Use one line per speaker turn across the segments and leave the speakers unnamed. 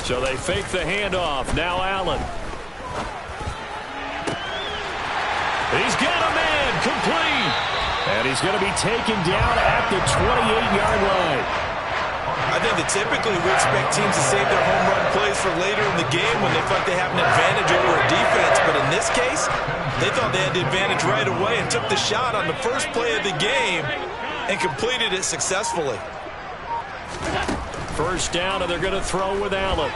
So they fake the handoff. Now Allen. He's got a man complete. And he's going to be taken down at the 28-yard line.
I think that typically we expect teams to save their home run plays for later in the game when they feel like they have an advantage over a defense. But in this case, they thought they had the advantage right away and took the shot on the first play of the game and completed it successfully.
First down, and they're going to throw with Allen.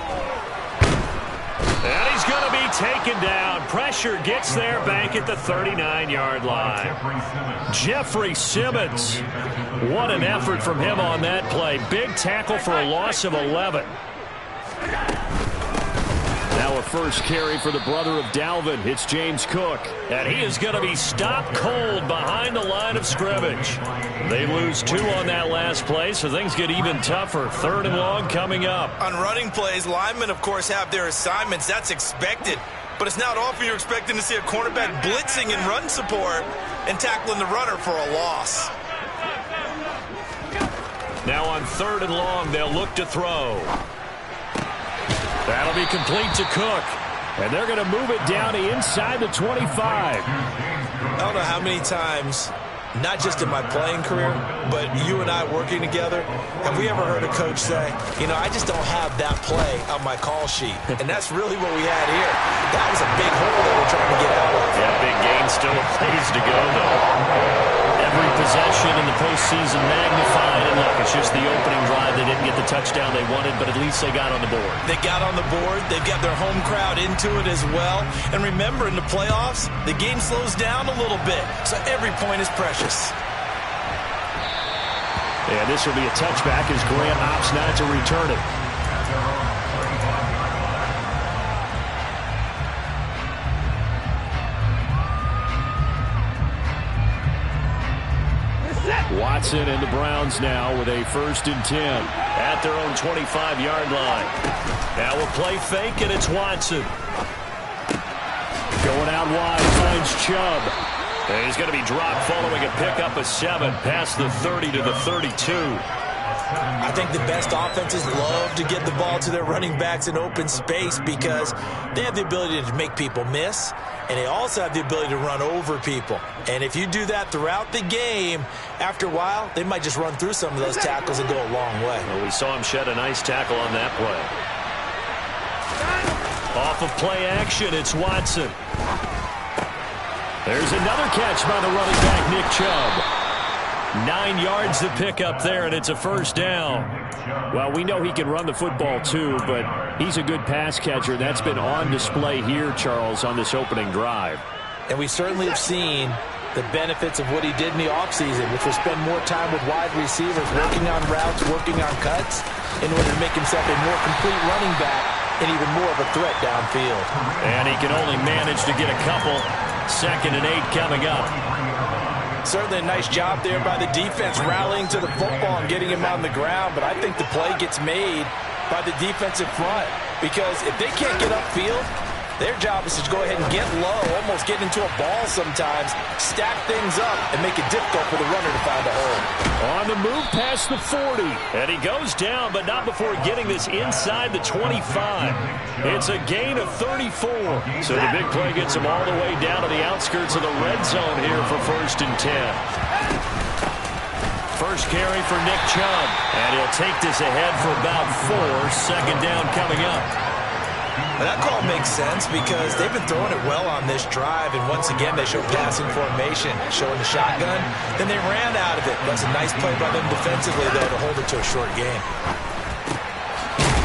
And he's going to be taken down. Pressure gets there back at the 39-yard line. Jeffrey Simmons. What an effort from him on that play. Big tackle for a loss of 11. Now a first carry for the brother of Dalvin. It's James Cook. And he is going to be stopped cold behind the line of scrimmage. They lose 2 on that last play, so things get even tougher. 3rd and long coming up.
On running plays, linemen, of course, have their assignments. That's expected. But it's not often you're expecting to see a cornerback blitzing in run support and tackling the runner for a loss.
Now on 3rd and long, they'll look to throw. That'll be complete to Cook. And they're going to move it down to inside the 25.
I don't know how many times, not just in my playing career, but you and I working together, have we ever heard a coach say, you know, I just don't have that play on my call sheet. And that's really what we had here. That was a big hole that we're trying to get out of.
Yeah, big gain, still a ways to go, though. Every possession in the postseason magnified, and look, it's just the opening drive. They didn't get the touchdown they wanted, but at least they got on the board.
They got on the board. They've got their home crowd into it as well. And remember, in the playoffs, the game slows down a little bit, so every point is precious.
And this will be a touchback as Grant opts not to return it. Watson and the Browns now with a 1st and 10 at their own 25-yard line. Now we'll play fake, and it's Watson. Going out wide, finds Chubb. And he's going to be dropped following a pickup of 7 past the 30 to the 32.
I think the best offenses love to get the ball to their running backs in open space because they have the ability to make people miss, and they also have the ability to run over people. And if you do that throughout the game, after a while, they might just run through some of those tackles and go a long way.
Well, we saw him shed a nice tackle on that play. Off of play action, it's Watson. There's another catch by the running back, Nick Chubb. 9 yards to pick up there, and it's a first down. Well, we know he can run the football too, but he's a good pass catcher. That's been on display here, Charles, on this opening drive.
And we certainly have seen the benefits of what he did in the offseason, which was spend more time with wide receivers, working on routes, working on cuts, in order to make himself a more complete running back and even more of a threat downfield.
And he can only manage to get a couple. 2nd and 8 coming up.
Certainly a nice job there by the defense rallying to the football and getting him on the ground, but I think the play gets made by the defensive front because if they can't get upfield, their job is to go ahead and get low, almost get into a ball sometimes, stack things up, and make it difficult for the runner to find a hole.
On the move past the 40, and he goes down, but not before getting this inside the 25. It's a gain of 34. So the big play gets him all the way down to the outskirts of the red zone here for 1st and 10. First carry for Nick Chubb, and he'll take this ahead for about 4. 2nd down coming up.
That call makes sense because they've been throwing it well on this drive, and once again they show passing formation, showing the shotgun. Then they ran out of it. That's a nice play by them defensively, though, to hold it to a short game.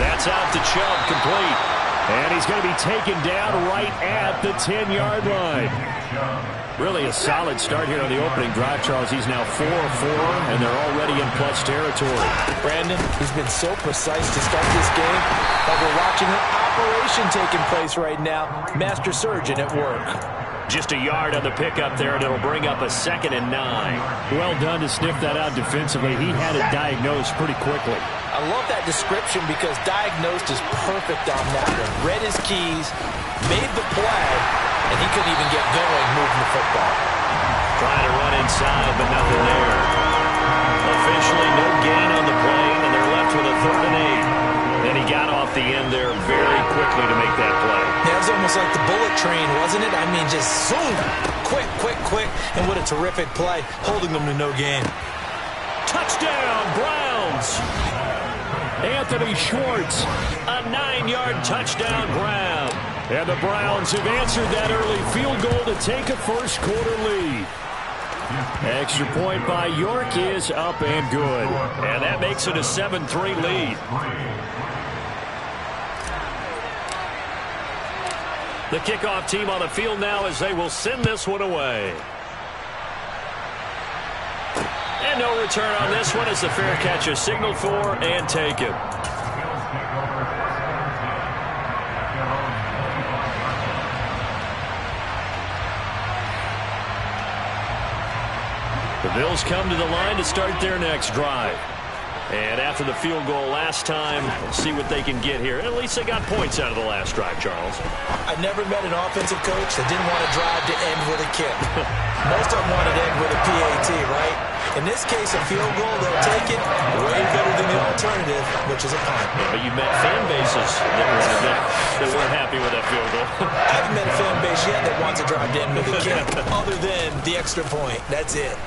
That's out to Chubb, complete. And he's going to be taken down right at the 10-yard line. Really a solid start here on the opening drive, Charles. He's now 4 of 4, and they're already in plus territory.
Brandon, he's been so precise to start this game, but we're watching an operation taking place right now. Master surgeon at work.
Just a yard on the pickup there, and it'll bring up a 2nd and 9. Well done to sniff that out defensively. He had it diagnosed pretty quickly.
I love that description because diagnosed is perfect on that one. Read his keys, made the play, and he couldn't even get going moving the football.
Trying to run inside, but nothing there. Officially no gain on the play, and they're left with a 3rd and 8. And he got off off the end there very quickly to make that play.
Yeah, it was almost like the bullet train, wasn't it? I mean, just zoom, quick, quick, quick, and what a terrific play, holding them to no gain.
Touchdown, Browns! Anthony Schwartz, a 9-yard touchdown grab. And the Browns have answered that early field goal to take a first-quarter lead. Extra point by York is up and good. And that makes it a 7-3 lead. The kickoff team on the field now as they will send this one away. And no return on this one as the fair catch is signaled for and taken. The Bills come to the line to start their next drive. And after the field goal last time, we'll see what they can get here. At least they got points out of the last drive, Charles.
I've never met an offensive coach that didn't want a drive to end with a kick. Most of them wanted to end with a PAT, right? In this case, a field goal, they'll take it way better than the alternative, which is a punt.
Yeah, but you met fan bases that weren't happy with that field goal.
I haven't met a fan base yet that wants a drive to end with a kick, other than the extra point. That's it.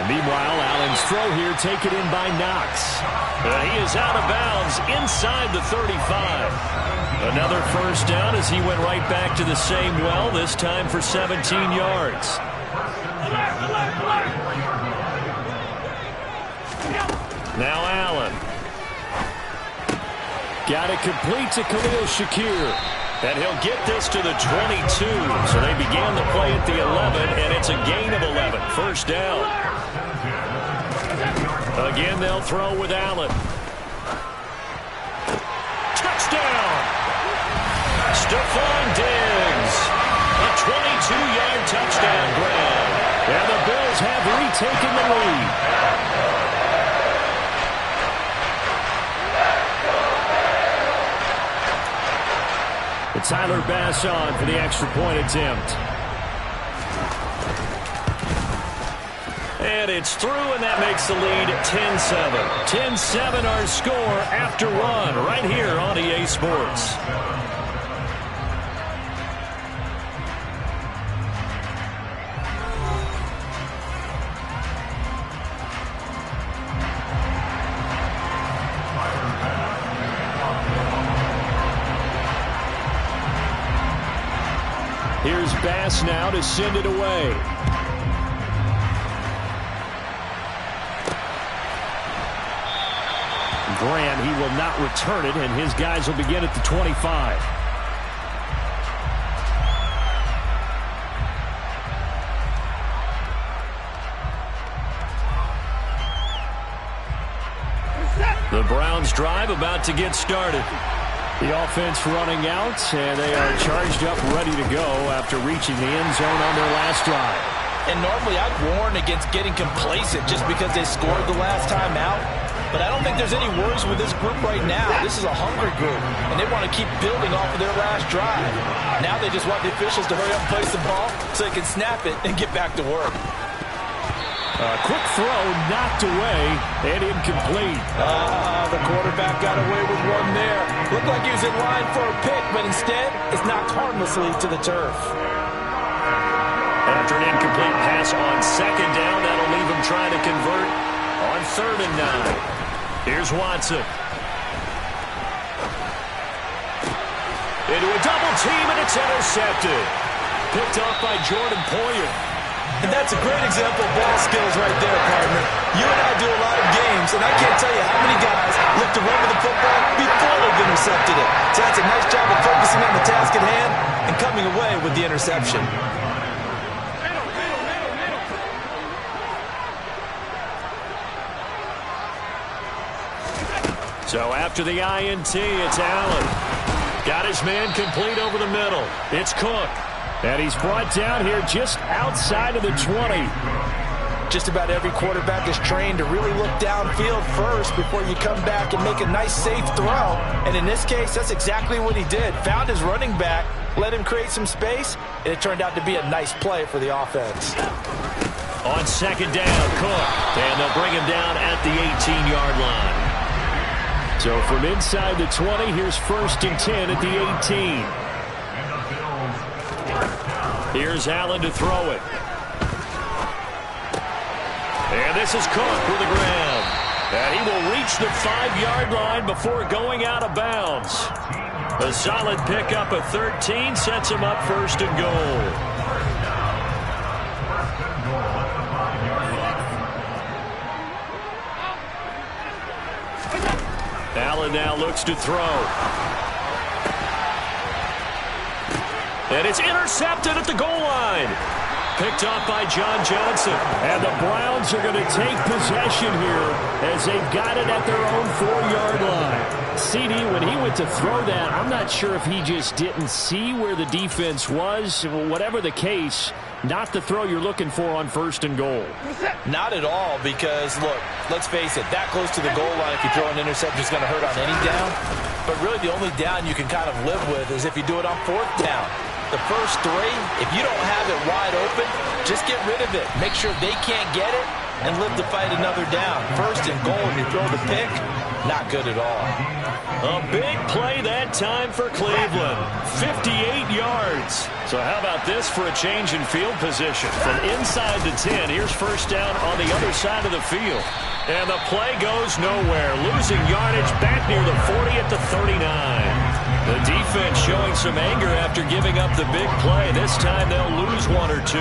Meanwhile, Allen's throw here taken in by Knox. He is out of bounds inside the 35. Another first down as he went right back to the same well, this time for 17 yards. Now Allen. Got it complete to Khalil Shakir. And he'll get this to the 22. So they began the play at the 11, and it's a gain of 11. First down. Again, they'll throw with Allen. Touchdown! Stephon Diggs. A 22-yard touchdown grab. And the Bills have retaken the lead. It's Tyler Bass on for the extra point attempt. And it's through, and that makes the lead 10-7. 10-7 our score after one right here on EA Sports. Here's Bass now to send it away. Graham, he will not return it, and his guys will begin at the 25. The Browns drive about to get started. The offense running out, and they are charged up, ready to go after reaching the end zone on their last drive.
And normally I'd warn against getting complacent just because they scored the last time out. But I don't think there's any worries with this group right now. This is a hungry group, and they want to keep building off of their last drive. Now they just want the officials to hurry up and place the ball so they can snap it and get back to work.
A quick throw knocked away and incomplete.
The quarterback got away with one there. Looked like he was in line for a pick, but instead it's knocked harmlessly to the turf.
After an incomplete pass on second down, that'll leave him trying to convert on 3rd and 9. Here's Watson. Into a double team, and it's intercepted. Picked off by Jordan Poyer.
And that's a great example of ball skills right there, partner. You and I do a lot of games, and I can't tell you how many guys look to run with the football before they've intercepted it. So that's a nice job of focusing on the task at hand and coming away with the interception.
So after the INT, it's Allen. Got his man complete over the middle. It's Cook. And he's brought down here just outside of the 20.
Just about every quarterback is trained to really look downfield first before you come back and make a nice, safe throw. And in this case, that's exactly what he did. Found his running back, let him create some space, and it turned out to be a nice play for the offense.
On second down, Cook. And they'll bring him down at the 18-yard line. So from inside the 20, here's 1st and 10 at the 18. Here's Allen to throw it. And this is Cook with the ground. And he will reach the 5-yard line before going out of bounds. A solid pickup of 13 sets him up 1st and goal. Allen now looks to throw. And it's intercepted at the goal line. Picked off by John Johnson. And the Browns are going to take possession here as they've got it at their own 4-yard line. CD, when he went to throw that, I'm not sure if he just didn't see where the defense was. Whatever the case, not the throw you're looking for on 1st and goal.
Not at all, because, look, let's face it, that close to the goal line, if you throw an interception, it's going to hurt on any down. But really the only down you can kind of live with is if you do it on 4th down. The first 3, if you don't have it wide open, just get rid of it. Make sure they can't get it and live to fight another down. 1st and goal, and you throw the pick, not good at all.
A big play that time for Cleveland. 58 yards. So how about this for a change in field position? From inside the 10, here's 1st down on the other side of the field. And the play goes nowhere. Losing yardage back near the 40 at the 39. The defense showing some anger after giving up the big play. This time they'll lose 1 or 2.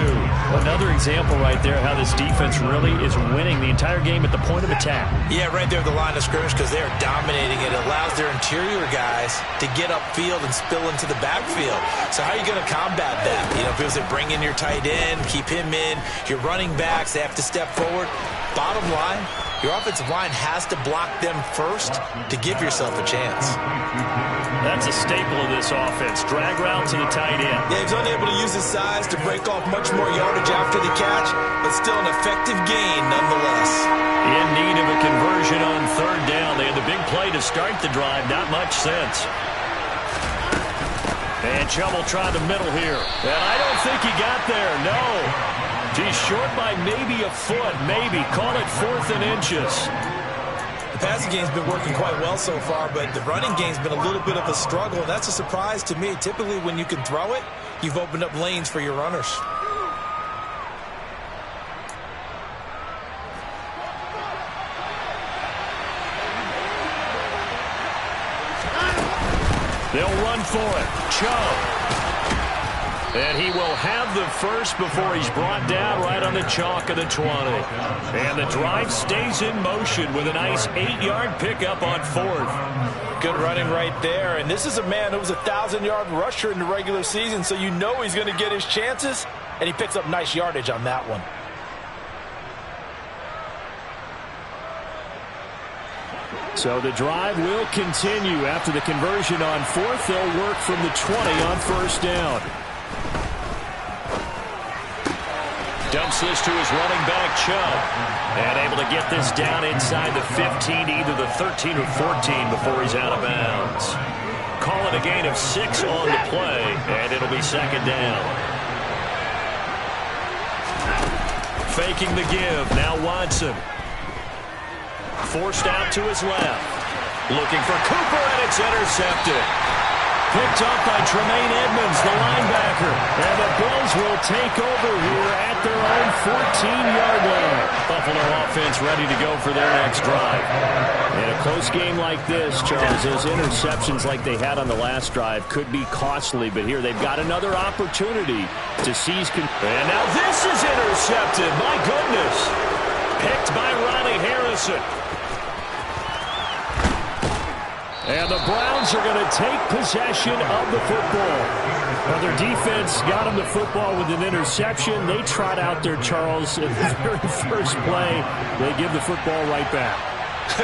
Another example right there how this defense really is winning the entire game at the point of attack.
Yeah, right there at the line of scrimmage, because they are dominating it. It allows their interior guys to get upfield and spill into the backfield. So how are you going to combat that? You know, if it was to bring in your tight end, keep him in, your running backs, they have to step forward. Bottom line, your offensive line has to block them first to give yourself a chance.
That's a staple of this offense. Drag route to the tight end.
Yeah, he's unable to use his size to break off much more yardage after the catch, but still an effective gain nonetheless.
In need of a conversion on 3rd down. They had the big play to start the drive. Not much sense. And Chubb will try the middle here. And I don't think he got there. No. He's short by maybe a foot. Maybe. Call it 4th and inches.
The passing game's been working quite well so far, but the running game's been a little bit of a struggle. That's a surprise to me. Typically, when you can throw it, you've opened up lanes for your runners.
They'll run for it. Chubb. And he will have the first before he's brought down right on the chalk of the 20. And the drive stays in motion with a nice 8-yard pickup on 4th.
Good running right there. And this is a man who was a 1,000-yard rusher in the regular season, so you know he's going to get his chances. And he picks up nice yardage on that one.
So the drive will continue. After the conversion on 4th, they'll work from the 20 on 1st down. Dumps this to his running back, Chubb. And able to get this down inside the 15, either the 13 or 14 before he's out of bounds. Call it a gain of 6 on the play, and it'll be 2nd down. Faking the give, now Watson. Forced out to his left. Looking for Cooper, and it's intercepted. Picked up by Tremaine Edmonds, the linebacker. And the Bills will take over here at their own 14-yard line. Buffalo offense ready to go for their next drive. In a close game like this, Charles, those interceptions like they had on the last drive could be costly. But here they've got another opportunity to seize control. And now this is intercepted. My goodness. Picked by Ronnie Harrison. And the Browns are going to take possession of the football. Now their defense got them the football with an interception. They trot out there, Charles, in the very first play. They give the football right back.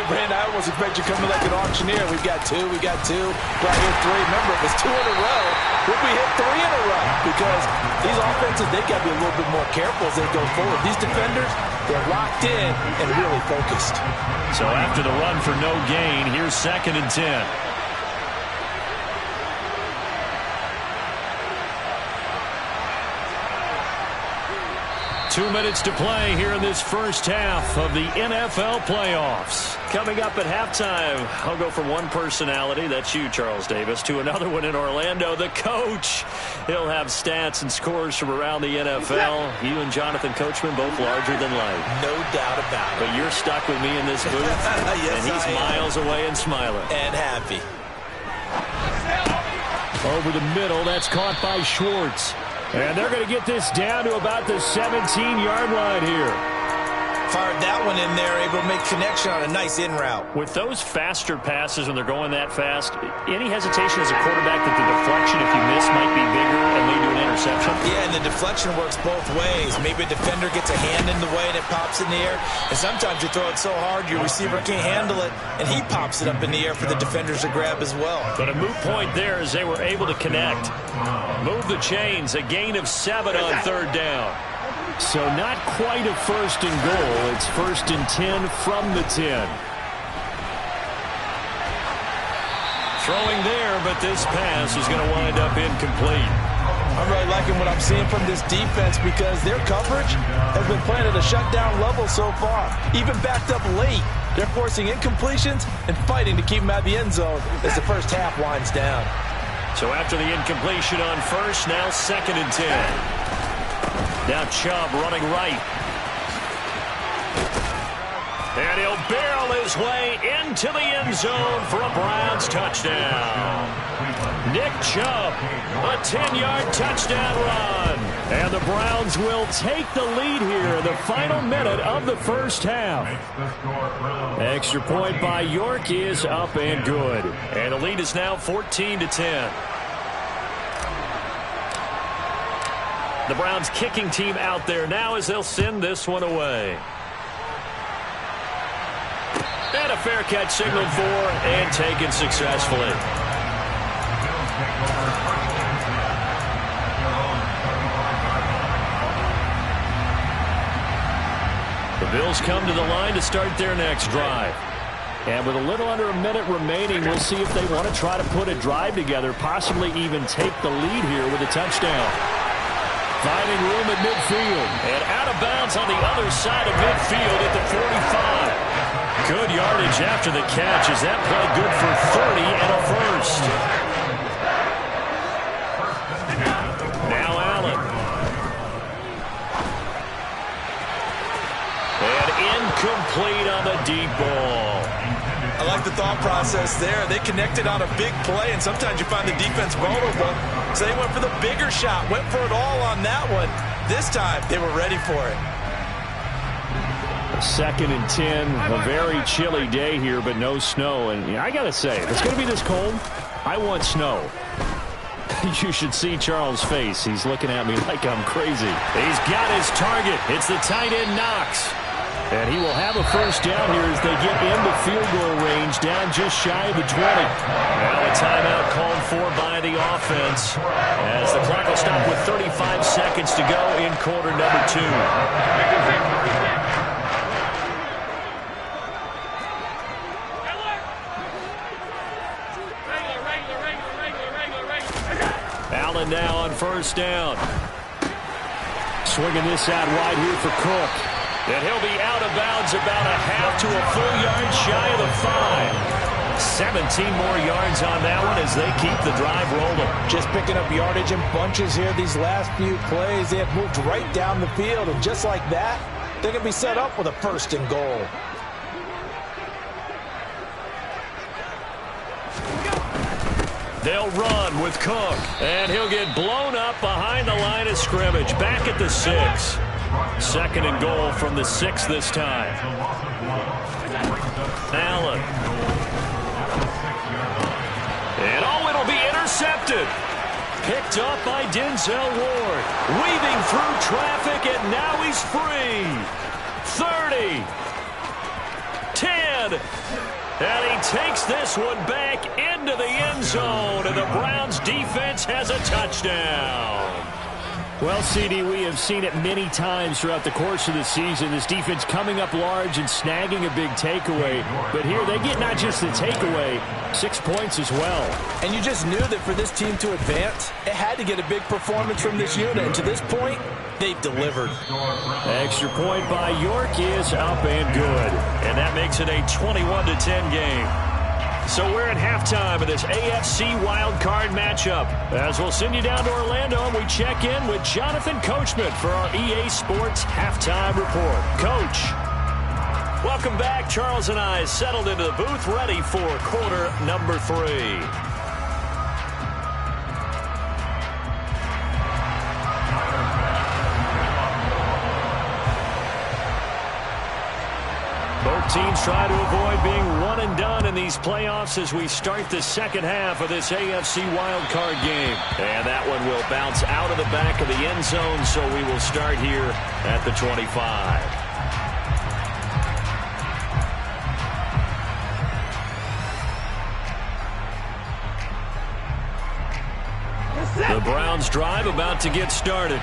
Brand, I almost expect you coming like an auctioneer. We've got two. Right here, 3. Remember, it was 2 in a row. Would we hit 3 in a row? Because these offenses, they've got to be a little bit more careful as they go forward. These defenders, they're locked in and really focused.
So after the run for no gain, here's 2nd and 10. 2 minutes to play here in this first half of the NFL playoffs. Coming up at halftime, I'll go from one personality, that's you, Charles Davis, to another one in Orlando, the coach. He'll have stats and scores from around the NFL. You and Jonathan Coachman both larger than life.
No doubt about it.
But you're stuck with me in this booth,
yes,
and he's miles away and smiling.
And happy.
Over the middle, that's caught by Schwartz. And they're going to get this down to about the 17-yard line here.
Fired that one in there, able to make connection on a nice in route.
With those faster passes when they're going that fast, any hesitation as a quarterback that the deflection, if you miss, might be bigger and lead to an interception?
Yeah, and the deflection works both ways. Maybe a defender gets a hand in the way and it pops in the air. And sometimes you throw it so hard your receiver can't handle it, and he pops it up in the air for the defenders to grab as well. But
a moot point there as they were able to connect. Move the chains, a gain of 7 on third down. So not quite a first and goal. It's 1st and 10 from the 10. Throwing there, but this pass is going to wind up incomplete.
I'm really liking what I'm seeing from this defense because their coverage has been playing at a shutdown level so far. Even backed up late, they're forcing incompletions and fighting to keep them out of the end zone as the first half winds down.
So after the incompletion on first, now 2nd and 10. Now Chubb running right. And he'll barrel his way into the end zone for a Browns touchdown. Nick Chubb, a 10-yard touchdown run. And the Browns will take the lead here in the final minute of the first half. Extra point by York is up and good. And the lead is now 14-10. The Browns kicking team out there now as they'll send this one away. And a fair catch signaled for and taken successfully. The Bills come to the line to start their next drive. And with a little under a minute remaining, we'll see if they want to try to put a drive together, possibly even take the lead here with a touchdown. Finding room at midfield. And out of bounds on the other side of midfield at the 45. Good yardage after the catch as that play good for 30 and a first. Now Allen. And incomplete on the deep ball.
I like the thought process there. They connected on a big play, and sometimes you find the defense vulnerable. So they went for the bigger shot, went for it all on that one. This time, they were ready for it.
2nd and 10, a very chilly day here, but no snow. And I got to say, if it's going to be this cold, I want snow. You should see Charles' face. He's looking at me like I'm crazy. He's got his target. It's the tight end Knox. And he will have a first down here as they get into field goal range, down just shy of the 20. Now a timeout called for by the offense as the clock will stop with 35 seconds to go in quarter number 2. Allen now on first down. Swinging this out wide here for Cook. And he'll be out of bounds about a half to a full yard shy of the 5. 17 more yards on that one as they keep the drive rolling.
Just picking up yardage in bunches here these last few plays. They have moved right down the field, and just like that, they're going to be set up with a 1st and goal.
They'll run with Cook, and he'll get blown up behind the line of scrimmage. Back at the 6. 2nd and goal from the 6 this time. Allen. And it'll be intercepted. Picked up by Denzel Ward. Weaving through traffic, and now he's free. 30. 10. And he takes this one back into the end zone, and the Browns defense has a touchdown. Well, CD, we have seen it many times throughout the course of the season. This defense coming up large and snagging a big takeaway. But here they get not just the takeaway, 6 points as well.
And you just knew that for this team to advance, it had to get a big performance from this unit. And to this point, they've delivered.
Extra point by York is up and good.
And that makes it a 21-10 game. So we're at halftime of this AFC wildcard matchup. As we'll send you down to Orlando, and we check in with Jonathan Coachman for our EA Sports Halftime Report. Coach. Welcome back. Charles and I settled into the booth, ready for quarter number 3. Both teams try to avoid being one and done in these playoffs as we start the second half of this AFC wildcard game. And that one will bounce out of the back of the end zone, so we will start here at the 25. The Browns drive about to get started.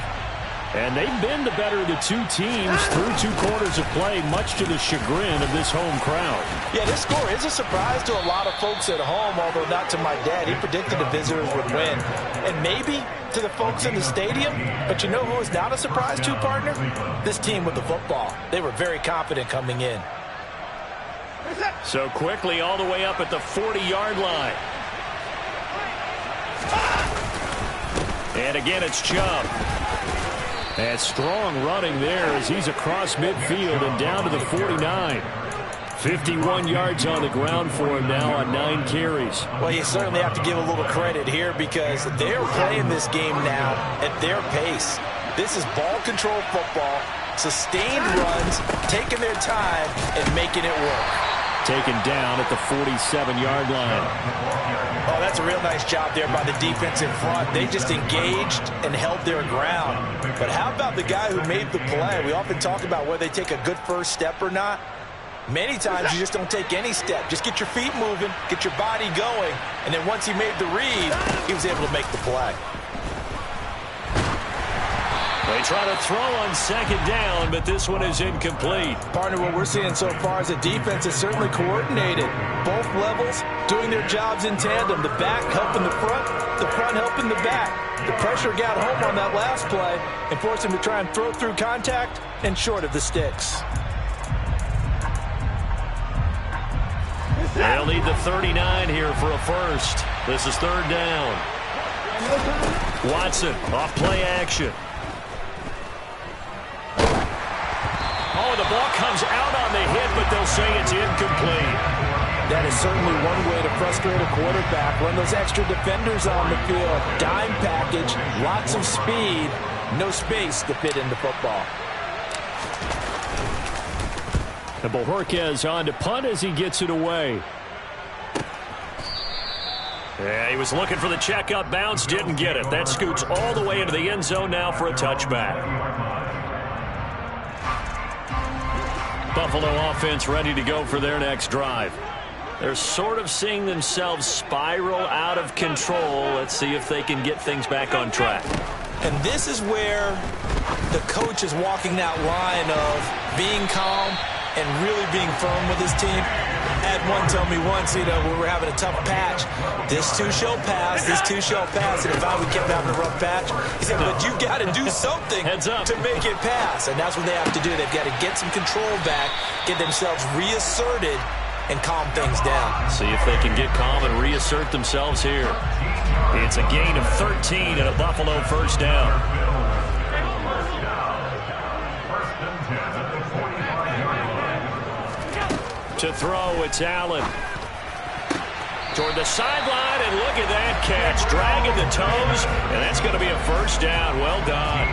And they've been the better of the two teams through 2 quarters of play, much to the chagrin of this home crowd.
Yeah, this score is a surprise to a lot of folks at home, although not to my dad. He predicted the visitors would win. And maybe to the folks in the stadium. But you know who is not a surprise to, partner? This team with the football. They were very confident coming in.
So quickly all the way up at the 40-yard line. And again, it's Chubb. And strong running there as he's across midfield and down to the 49. 51 yards on the ground for him now on 9 carries.
Well, you certainly have to give a little credit here because they're playing this game now at their pace. This is ball control football, sustained runs, taking their time and making it work.
Taken down at the 47-yard line.
Oh, that's a real nice job there by the defense in front. They just engaged and held their ground. But how about the guy who made the play? We often talk about whether they take a good first step or not. Many times you just don't take any step. Just get your feet moving, get your body going, and then once he made the read, he was able to make the play.
They try to throw on second down, but this one is incomplete.
Partner, what we're seeing so far is the defense is certainly coordinated. Both levels doing their jobs in tandem. The back helping the front helping the back. The pressure got home on that last play and forced him to try and throw through contact and short of the sticks.
They'll need the 39 here for a first. This is 3rd down. Watson off play action. Oh, the ball comes out on the hit, but they'll say it's incomplete.
That is certainly one way to frustrate a quarterback. Run those extra defenders on the field. Dime package, lots of speed, no space to fit into football.
And Bojorquez on to punt as he gets it away.
Yeah, he was looking for the checkup bounce, didn't get it. That scoots all the way into the end zone now for a touchback. Buffalo offense ready to go for their next drive. They're sort of seeing themselves spiral out of control. Let's see if they can get things back on track.
And this is where the coach is walking that line of being calm and really being firm with his team. I had one tell me once, we were having a tough patch. This too shall pass, this too shall pass. And if we kept having a rough patch, he said, but you've got to do something to make it pass. And that's what they have to do. They've got to get some control back, get themselves reasserted, and calm things down.
See if they can get calm and reassert themselves here. It's a gain of 13 and a Buffalo first down. To throw, it's Allen. Toward the sideline, and look at that catch. Dragging the toes, and that's going to be a first down. Well done.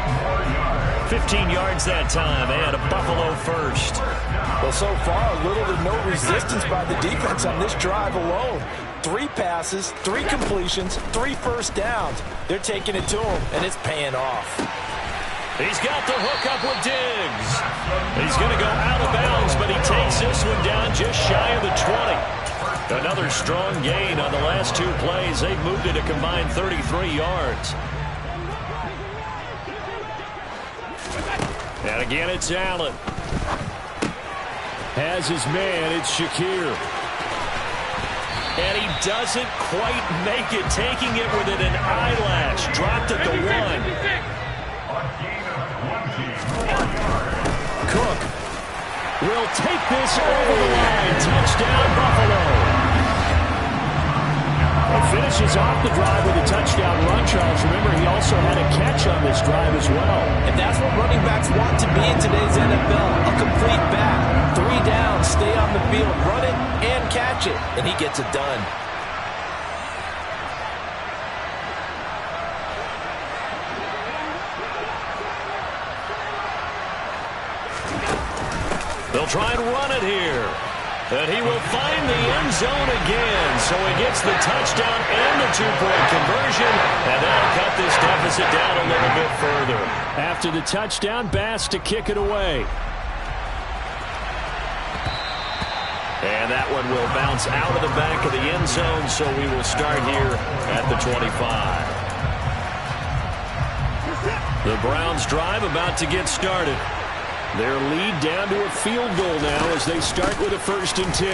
15 yards that time, and a Buffalo first.
Well, so far, little to no resistance by the defense on this drive alone. 3 passes, 3 completions, 3 first downs. They're taking it to him, and it's paying off.
He's got the hook up with Diggs. He's going to go out of bounds, but he takes this one down just shy of the 20. Another strong gain on the last 2 plays. They've moved it a combined 33 yards. And again, it's Allen. Has his man. It's Shakir. And he doesn't quite make it, taking it within an eyelash. Dropped at the 1. Cook will take this over the line. Touchdown, Buffalo. He finishes off the drive with a touchdown run, Charles. Remember, he also had a catch on this drive as well.
And that's what running backs want to be in today's NFL. A complete back. 3 down, stay on the field, run it, and catch it. And he gets it done.
They'll try and run it here. And he will find the end zone again. So he gets the touchdown and the 2-point conversion. And that'll cut this deficit down a little bit further. After the touchdown, Bass to kick it away. And that one will bounce out of the back of the end zone. So we will start here at the 25. The Browns drive about to get started. Their lead down to a field goal now as they start with a 1st and 10.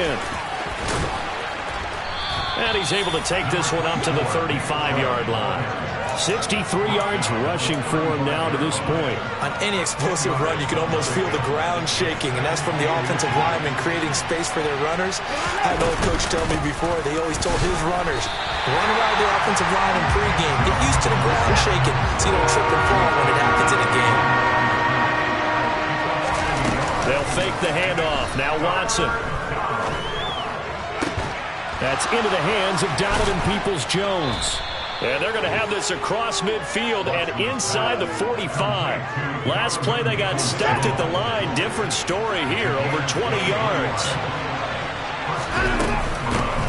And he's able to take this one up to the 35-yard line. 63 yards rushing for him now to this point.
On any explosive run, you can almost feel the ground shaking, and that's from the offensive linemen creating space for their runners. I had an old coach tell me before, they always told his runners, run around the offensive line in pregame. Get used to the ground shaking so you don't trip and fall when it happens in a game.
They'll fake the handoff. Now Watson. That's into the hands of Donovan Peoples-Jones. And they're going to have this across midfield and inside the 45. Last play they got stuffed at the line. Different story here, over 20 yards.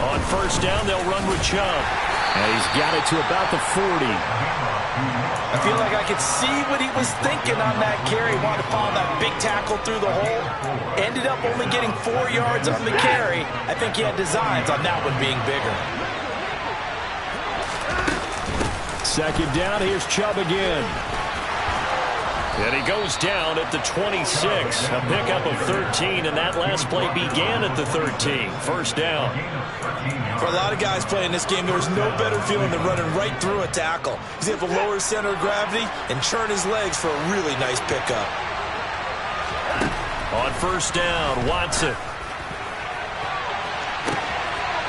On 1st down, they'll run with Chubb. And he's got it to about the 40.
I feel like I could see what he was thinking on that carry. Wanted to follow that big tackle through the hole. Ended up only getting 4 yards on the carry. I think he had designs on that one being bigger.
2nd down, here's Chubb again. And he goes down at the 26. A pickup of 13, and that last play began at the 13. 1st down.
For a lot of guys playing this game, there's no better feeling than running right through a tackle. He's able to lower his center of gravity and churn his legs for a really nice pickup.
On 1st down, Watson.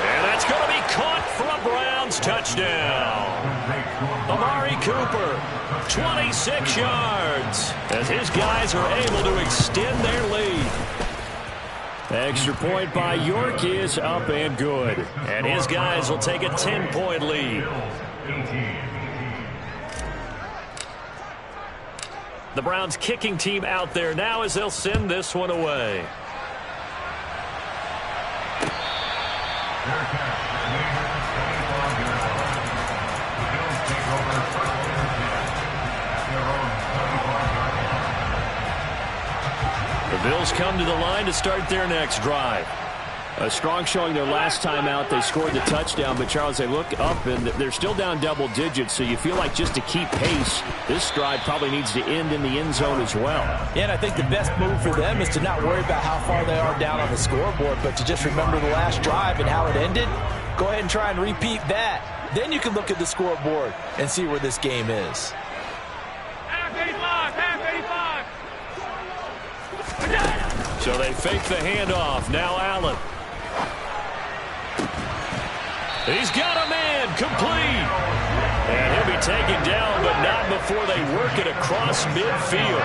And that's going to be caught for a Browns touchdown. Amari Cooper, 26 yards, as his guys are able to extend their lead. Extra point by York is up and good. And his guys will take a 10-point lead. The Browns kicking team out there now as they'll send this one away. The Bills come to the line to start their next drive. A strong showing their last time out. They scored the touchdown, but Charles, they look up and they're still down double digits, so you feel like just to keep pace, this drive probably needs to end in the end zone as well.
Yeah, and I think the best move for them is to not worry about how far they are down on the scoreboard, but to just remember the last drive and how it ended. Go ahead and try and repeat that. Then you can look at the scoreboard and see where this game is.
So they fake the handoff. Now Allen. He's got a man complete. And he'll be taken down, but not before they work it across midfield.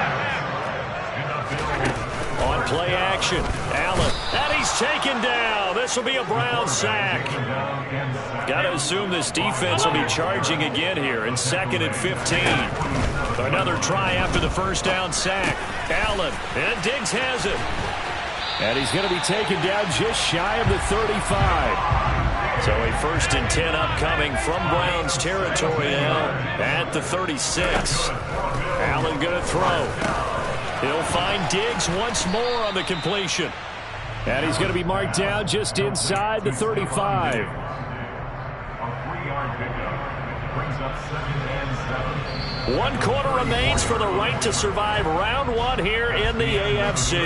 On play action, Allen. And he's taken down. This will be a Brown sack. Got to assume this defense will be charging again here in 2nd and 15. Another try after the first down sack. Allen, and Diggs has it. And he's going to be taken down just shy of the 35. So a 1st and 10 upcoming from Browns territory now at the 36. Allen going to throw. He'll find Diggs once more on the completion. And he's going to be marked down just inside the 35. 1 quarter remains for the right to survive round 1 here in the AFC.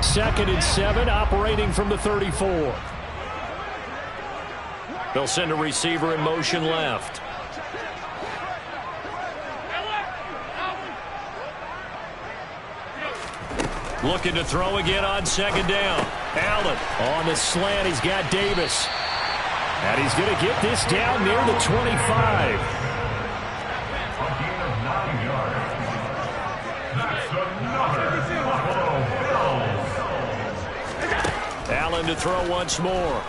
Second and 7, operating from the 34. They'll send a receiver in motion left. Looking to throw again on second down. Allen on the slant. He's got Davis. And he's going to get this down near the 25. Allen to throw once more.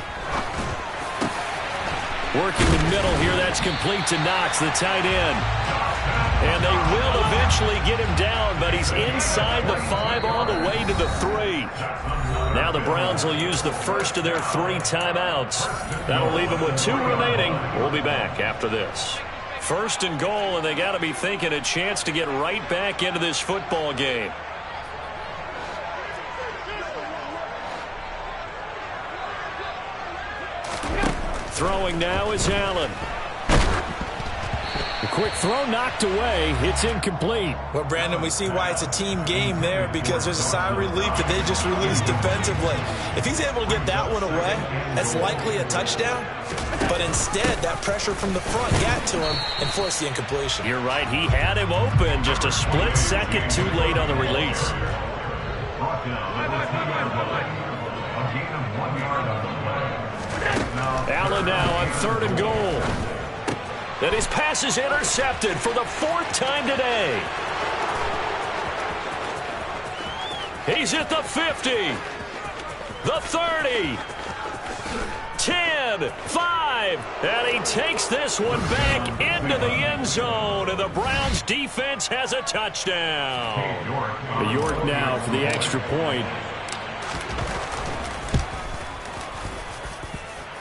Working the middle here. That's complete to Knox, the tight end. And they will eventually get him down, but he's inside the 5 all the way to the 3. Now the Browns will use the first of their 3 timeouts. That'll leave them with 2 remaining. We'll be back after this. First and goal, and they got to be thinking a chance to get right back into this football game. Throwing now is Allen. The quick throw knocked away. It's incomplete.
Well, Brandon, we see why it's a team game there, because there's a sigh of relief that they just released defensively. If he's able to get that one away, that's likely a touchdown. But instead, that pressure from the front got to him and forced the incompletion.
You're right. He had him open. Just a split second too late on the release. Allen now on 3rd and goal. And his pass is intercepted for the 4th time today. He's at the 50, the 30, 10, 5, and he takes this one back into the end zone, and the Browns defense has a touchdown.
York now for the extra point.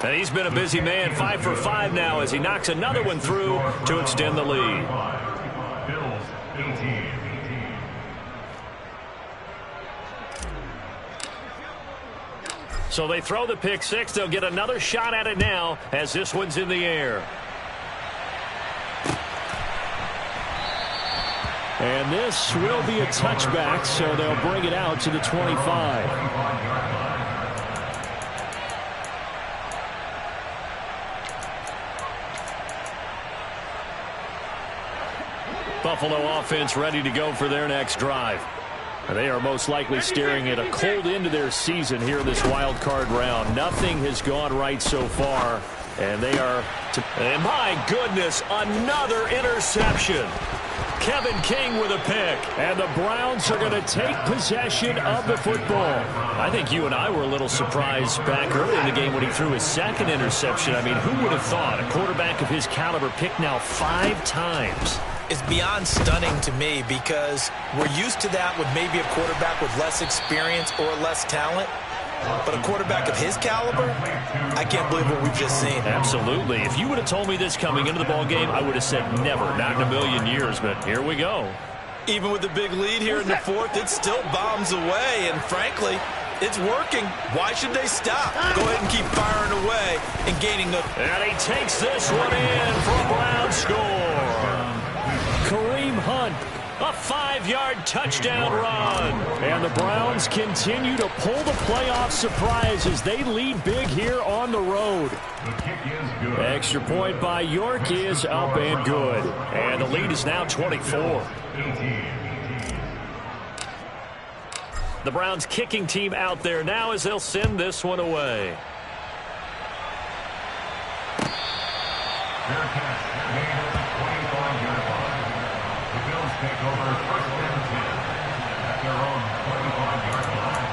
And he's been a busy man, 5 for 5 now as he knocks another one through to extend the lead. So they throw the pick 6. They'll get another shot at it now as this one's in the air.
And this will be a touchback, so they'll bring it out to the 25.
Buffalo offense ready to go for their next drive.
They are most likely staring at a cold end to their season here in this wild card round. Nothing has gone right so far, and they are...
And my goodness, another interception. Kevin King with a pick.
And the Browns are going to take possession of the football.
I think you and I were a little surprised back early in the game when he threw his 2nd interception. I mean, who would have thought a quarterback of his caliber picked now 5 times?
It's beyond stunning to me, because we're used to that with maybe a quarterback with less experience or less talent. But a quarterback of his caliber, I can't believe what we've just seen.
Absolutely. If you would have told me this coming into the ball game, I would have said never, not in a million years. But here we go.
Even with the big lead here in the 4th, it still bombs away. And frankly, it's working. Why should they stop? Go ahead and keep firing away and gaining the...
And he takes this one in for a Brown score.
Kareem Hunt,
a 5-yard touchdown run.
And the Browns continue to pull the playoff surprise as they lead big here on the road. Extra point by York is up and good.
And the lead is now 24. The Browns kicking team out there now as they'll send this one away.
Take over 1st and 10 at their own 25-yard line.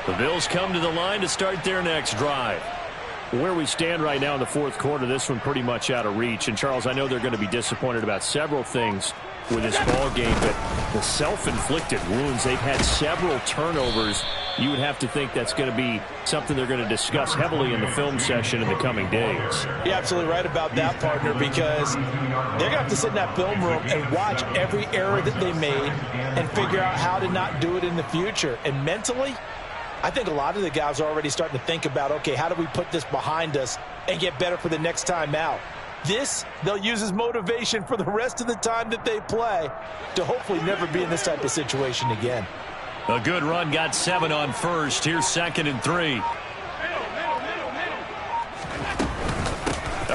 The Bills come to the line to start their next drive.
Where we stand right now in the 4th quarter, this one pretty much out of reach. And, Charles, I know they're going to be disappointed about several things. with this ball game, but the self-inflicted wounds, they've had several turnovers. You would have to think that's going to be something they're going to discuss heavily in the film session in the coming days.
You're absolutely right about that, partner, because they're going to have to sit in that film room and watch every error that they made and figure out how to not do it in the future. And mentally, I think a lot of the guys are already starting to think about, okay, how do we put this behind us and get better for the next time out? This, they'll use as motivation for the rest of the time that they play to hopefully never be in this type of situation again.
A good run, got 7 on first. Here's 2nd and 3.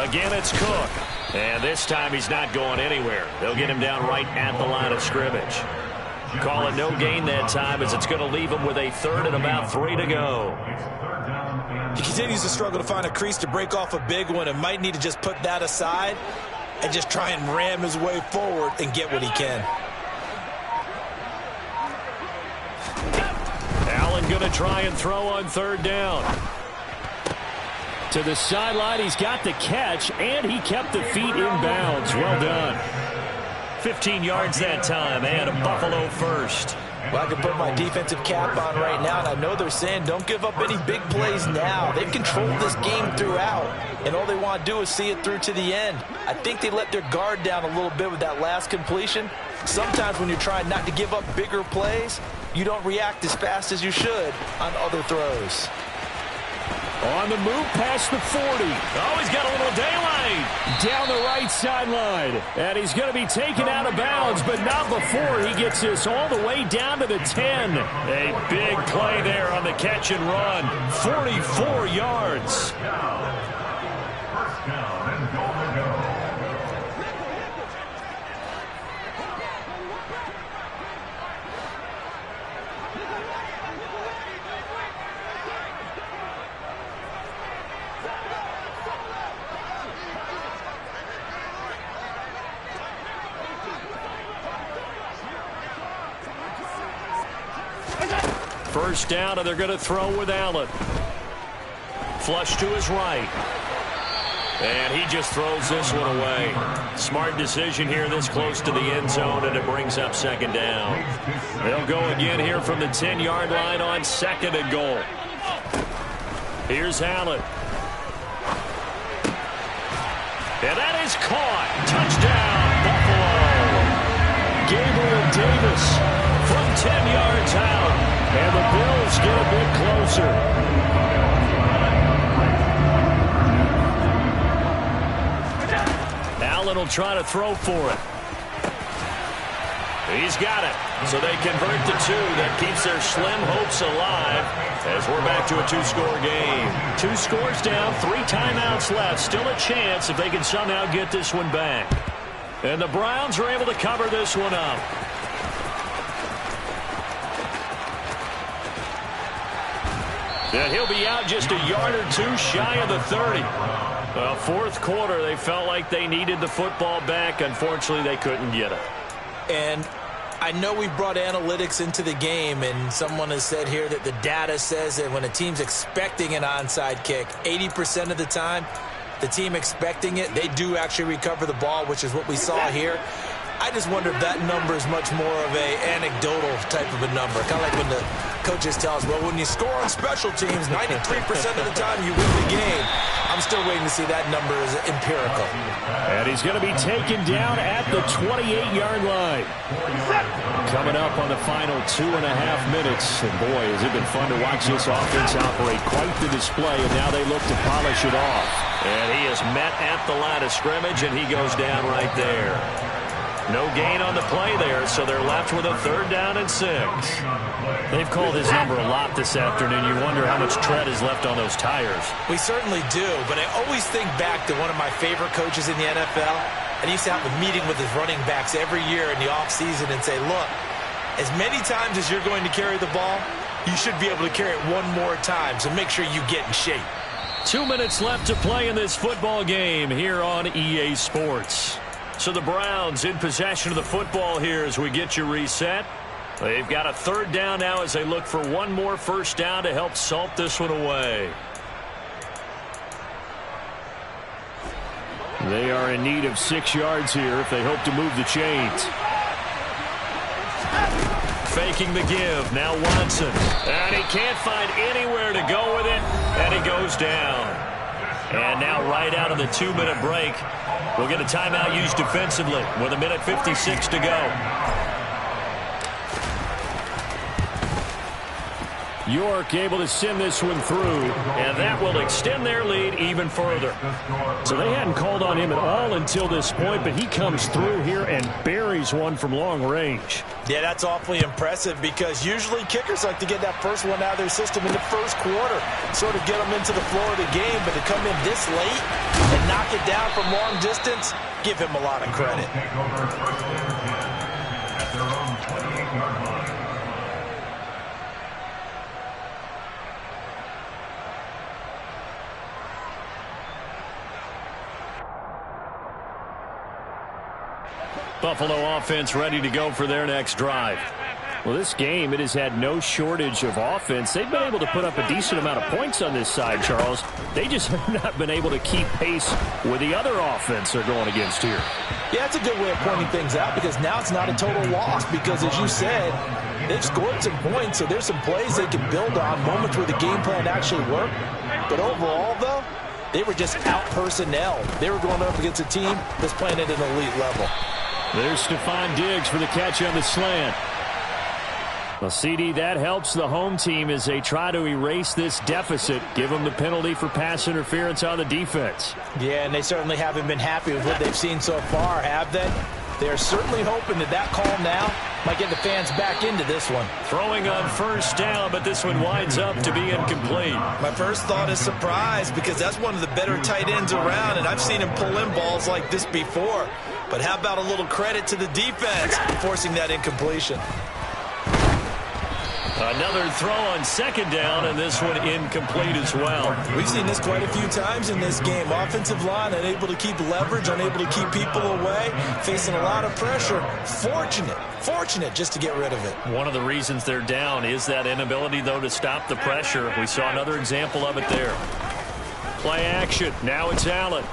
Again, it's Cook. And this time he's not going anywhere. They'll get him down right at the line of scrimmage. Call it no gain that time, as it's going to leave him with a 3rd and about 3 to go.
He continues to struggle to find a crease to break off a big one and might need to just put that aside and just try and ram his way forward and get what he can.
Allen going to try and throw on 3rd down.
To the sideline, he's got the catch, and he kept the feet in bounds. Well done.
15 yards that time, and a Buffalo first.
Well, I can put my defensive cap on right now, and I know they're saying don't give up any big plays now. They've controlled this game throughout, and all they want to do is see it through to the end. I think they let their guard down a little bit with that last completion. Sometimes when you're trying not to give up bigger plays, you don't react as fast as you should on other throws.
On the move past the 40.
Oh, he's got a little daylight.
Down the right sideline. And he's going to be taken out of bounds, but not before he gets this all the way down to the 10.
A big play there on the catch and run. 44 yards.
First down and goal to go.
First down, and they're going to throw with Allen. Flush to his right. And he just throws this one away. Smart decision here this close to the end zone, and it brings up 2nd down. They'll go again here from the 10-yard line on 2nd and goal. Here's Allen. And that is caught. Touchdown, Buffalo.
Gabriel Davis
From 10 yards out.
And the Bills get a bit closer.
Allen will try to throw for it. He's got it. So they convert to 2. That keeps their slim hopes alive as we're back to a 2-score game.
2 scores down, 3 timeouts left. Still a chance if they can somehow get this one back.
And the Browns are able to cover this one up.
And he'll be out just a yard or 2 shy of the 30.
Well, 4th quarter, they felt like they needed the football back. Unfortunately, they couldn't get it.
And I know we brought analytics into the game, and someone has said here that the data says that when a team's expecting an onside kick, 80% of the time, the team expecting it, they do actually recover the ball, which is what we saw here. I just wonder if that number is much more of a anecdotal type of a number. Kind of like when the coaches tell us, well, when you score on special teams, 93% of the time you win the game. I'm still waiting to see that number is empirical.
And he's going to be taken down at the 28-yard line. Coming up on the final 2.5 minutes. And boy, has it been fun to watch this offense operate. Quite the display, and now they look to polish it off.
And he is met at the line of scrimmage, and he goes down right there. No gain on the play there, so they're left with a 3rd down and 6.
They've called his number a lot this afternoon. You wonder how much tread is left on those tires.
We certainly do, but I always think back to one of my favorite coaches in the NFL, and he used to have a meeting with his running backs every year in the offseason and say, look, as many times as you're going to carry the ball, you should be able to carry it one more time, so make sure you get in shape.
2 minutes left to play in this football game here on EA Sports. So the Browns in possession of the football here as we get you reset. They've got a 3rd down now as they look for one more first down to help salt this one away.
They are in need of 6 yards here if they hope to move the chains.
faking the give. Now Watson. And he can't find anywhere to go with it. And he goes down. And now right out of the 2-minute break, we'll get a timeout used defensively with 1:56 to go. York able to send this one through, and that will extend their lead even further. So they hadn't called on him at all until this point, but he comes through here and buries one from long range.
Yeah, that's awfully impressive because usually kickers like to get that first one out of their system in the first quarter, sort of get them into the flow of the game, but to come in this late and knock it down from long distance, give him a lot of credit.
Buffalo offense ready to go for their next drive.
Well, this game, it has had no shortage of offense. They've been able to put up a decent amount of points on this side, Charles. They just have not been able to keep pace with the other offense they're going against here.
Yeah, that's a good way of pointing things out because now it's not a total loss because, as you said, they've scored some points, so there's some plays they can build on, moments where the game plan actually worked. But overall, though, they were just out-personnel. They were going up against a team that's playing at an elite level.
There's Stephon Diggs for the catch on the slant.
Well, CD, that helps the home team as they try to erase this deficit, give them the penalty for pass interference on the defense.
Yeah, and they certainly haven't been happy with what they've seen so far, have they? They're certainly hoping that call now might get the fans back into this one.
Throwing on first down, but this one winds up to be incomplete.
My first thought is surprise because that's one of the better tight ends around, and I've seen him pull in balls like this before. But how about a little credit to the defense forcing that incompletion?
Another throw on second down, and this one incomplete as well.
We've seen this quite a few times in this game. Offensive line unable to keep leverage, unable to keep people away, facing a lot of pressure. Fortunate just to get rid of it.
One of the reasons they're down is that inability, though, to stop the pressure. We saw another example of it there. Play action. Now it's Allen.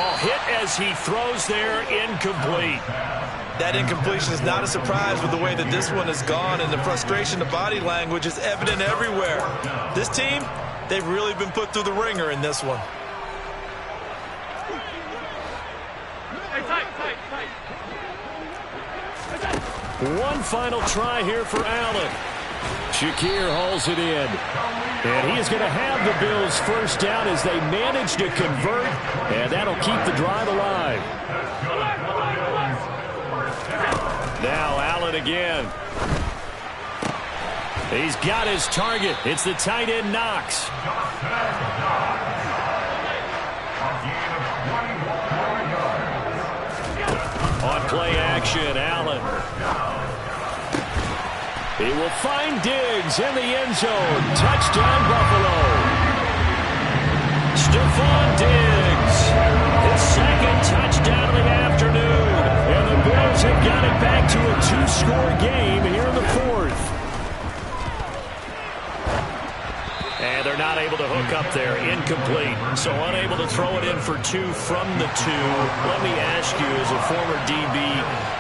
Oh, hit as he throws there, incomplete.
That incompletion is not a surprise with the way that this one has gone, and the frustration, the body language is evident everywhere. This team, they've really been put through the ringer in this one.
One final try here for Allen.
Shakir hauls it in. And he is going to have the Bills first down as they manage to convert, and that'll keep the drive alive.
Now Allen again.
He's got his target. It's the tight end Knox.
On play action, Allen.
He will find Diggs in the end zone. Touchdown, Buffalo. Stephon Diggs, his second touchdown of the afternoon. And the Bills have got it back to a two-score game here in the fourth.
And they're not able to hook up there. Incomplete. So unable to throw it in for two from the two. Let me ask you, as a former DB,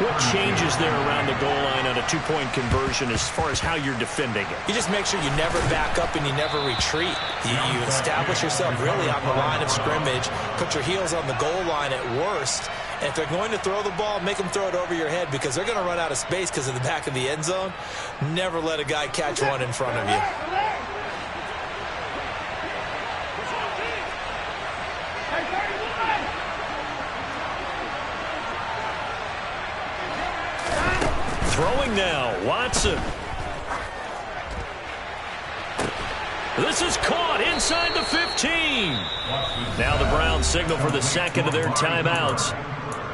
what changes there around the goal line on a two-point conversion as far as how you're defending it?
You just make sure you never back up and you never retreat. You establish yourself really on the line of scrimmage, put your heels on the goal line at worst. And if they're going to throw the ball, make them throw it over your head because they're going to run out of space because of the back of the end zone. Never let a guy catch one in front of you.
Throwing now, Watson. This is caught inside the 15. Now the Browns signal for the second of their timeouts.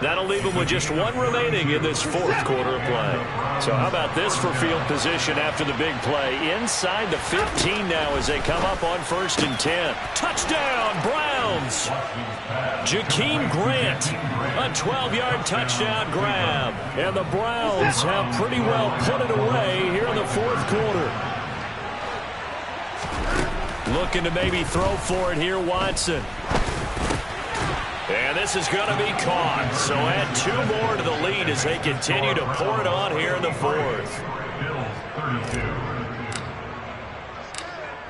That'll leave them with just one remaining in this fourth quarter of play. So how about this for field position after the big play? Inside the 15 now as they come up on 1st and 10. Touchdown, Browns! Jakeem Grant, a 12-yard touchdown grab. And the Browns have pretty well put it away here in the fourth quarter. Looking to maybe throw for it here, Watson. And this is going to be caught. So add 2 more to the lead as they continue to pour it on here in the 4th.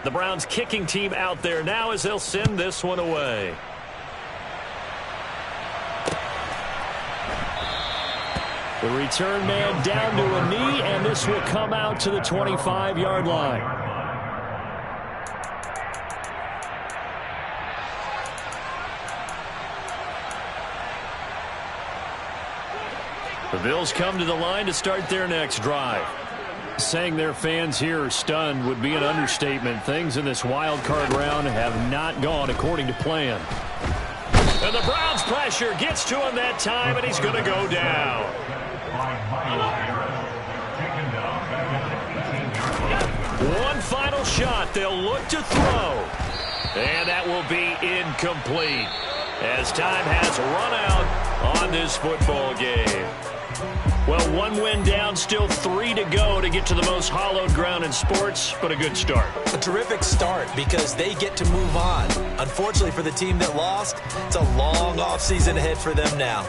The Browns kicking team out there now as they'll send this one away. The return man down to a knee, and this will come out to the 25-yard line. The Bills come to the line to start their next drive. Saying their fans here are stunned would be an understatement. Things in this wild card round have not gone according to plan. And the Browns pressure gets to him that time, and he's going to go down. One final shot. They'll look to throw. And that will be incomplete as time has run out on this football game. Well, 1 win down, still 3 to go to get to the most hallowed ground in sports, but a good start.
A terrific start because they get to move on. Unfortunately for the team that lost, it's a long offseason ahead for them now.